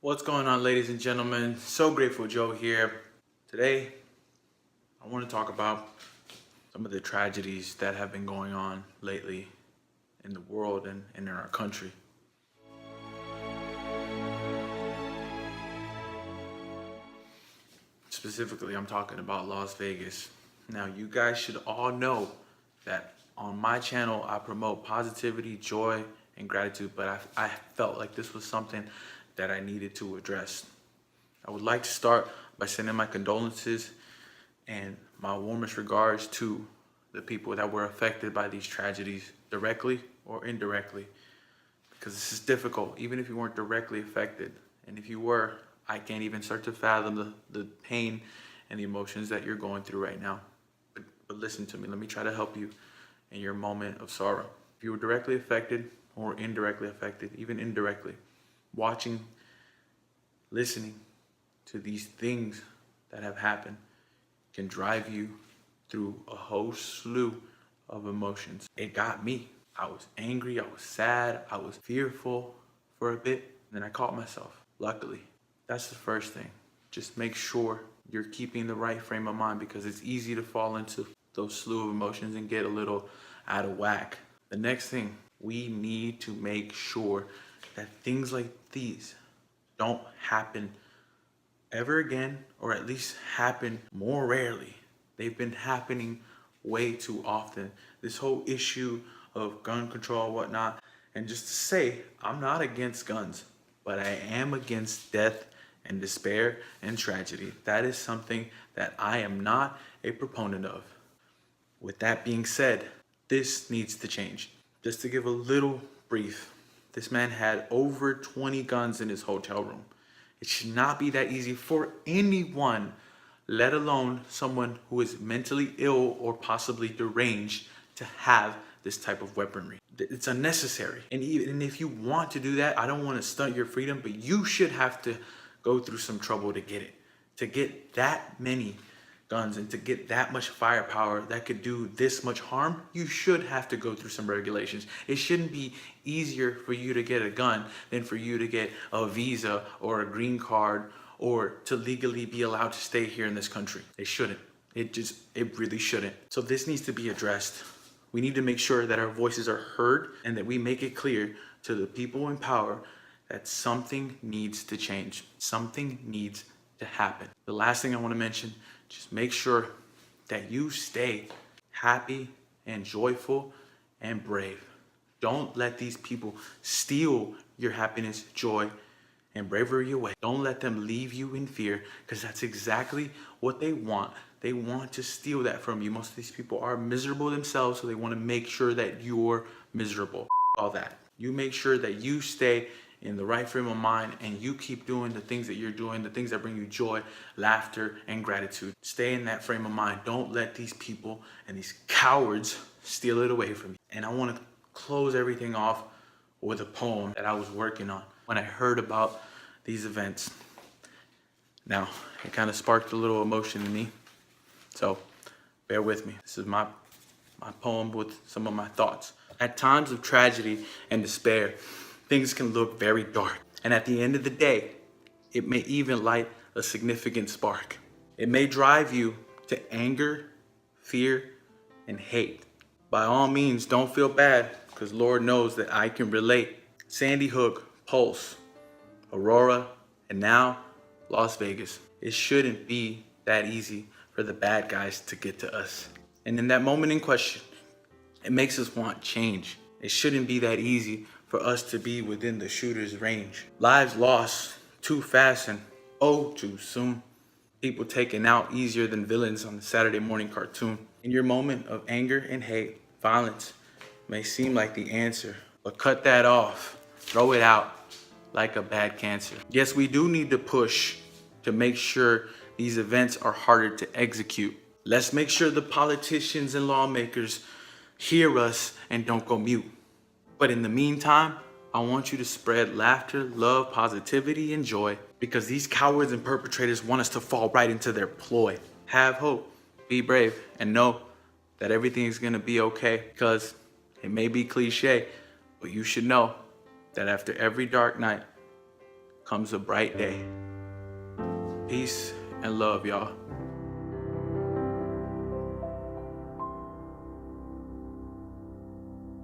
What's going on, ladies and gentlemen? So grateful Joe here. Today, I want to talk about some of the tragedies that have been going on lately in the world and in our country. Specifically, I'm talking about Las Vegas. Now, you guys should all know that on my channel, I promote positivity, joy, and gratitude, but I felt like this was something that I needed to address. I would like to start by sending my condolences and my warmest regards to the people that were affected by these tragedies, directly or indirectly, because this is difficult, even if you weren't directly affected. And if you were, I can't even start to fathom the pain and the emotions that you're going through right now. But listen to me, let me try to help you in your moment of sorrow. If you were directly affected or indirectly affected, even indirectly, watching, listening to these things that have happened can drive you through a whole slew of emotions. It got me. I was angry, I was sad, I was fearful for a bit, and then I caught myself, luckily. That's the first thing. Just make sure you're keeping the right frame of mind, because it's easy to fall into those slew of emotions and get a little out of whack. The next thing, we need to make sure that things like these don't happen ever again, or at least happen more rarely. They've been happening way too often. This whole issue of gun control and whatnot, and just to say, I'm not against guns, but I am against death and despair and tragedy. That is something that I am not a proponent of. With that being said, this needs to change. Just to give a little brief, this man had over 20 guns in his hotel room. It should not be that easy for anyone, let alone someone who is mentally ill or possibly deranged, to have this type of weaponry. It's unnecessary. And even if you want to do that, I don't want to stunt your freedom, but you should have to go through some trouble to get it. To get that many guns and to get that much firepower that could do this much harm, you should have to go through some regulations. It shouldn't be easier for you to get a gun than for you to get a visa or a green card or to legally be allowed to stay here in this country. It shouldn't. It really shouldn't. So this needs to be addressed. We need to make sure that our voices are heard and that we make it clear to the people in power that something needs to change. Something needs to happen. The last thing I want to mention, just make sure that you stay happy and joyful and brave. Don't let these people steal your happiness, joy, and bravery away. Don't let them leave you in fear, because that's exactly what they want. They want to steal that from you. Most of these people are miserable themselves, so they want to make sure that you're miserable. All that. You make sure that you stay in the right frame of mind and you keep doing the things that you're doing, the things that bring you joy, laughter, and gratitude. Stay in that frame of mind. Don't let these people and these cowards steal it away from you. And I want to close everything off with a poem that I was working on when I heard about these events. Now, it kind of sparked a little emotion in me, so bear with me. This is my poem with some of my thoughts. At times of tragedy and despair, things can look very dark. And at the end of the day, it may even light a significant spark. It may drive you to anger, fear, and hate. By all means, don't feel bad, because Lord knows that I can relate. Sandy Hook, Pulse, Aurora, and now Las Vegas. It shouldn't be that easy for the bad guys to get to us. And in that moment in question, it makes us want change. It shouldn't be that easy for us to be within the shooter's range. Lives lost too fast and oh too soon. People taken out easier than villains on the Saturday morning cartoon. In your moment of anger and hate, violence may seem like the answer, but cut that off. Throw it out like a bad cancer. Yes, we do need to push to make sure these events are harder to execute. Let's make sure the politicians and lawmakers hear us and don't go mute. But in the meantime, I want you to spread laughter, love, positivity, and joy, because these cowards and perpetrators want us to fall right into their ploy. Have hope, be brave, and know that everything is gonna be okay, because it may be cliche, but you should know that after every dark night comes a bright day. Peace and love, y'all.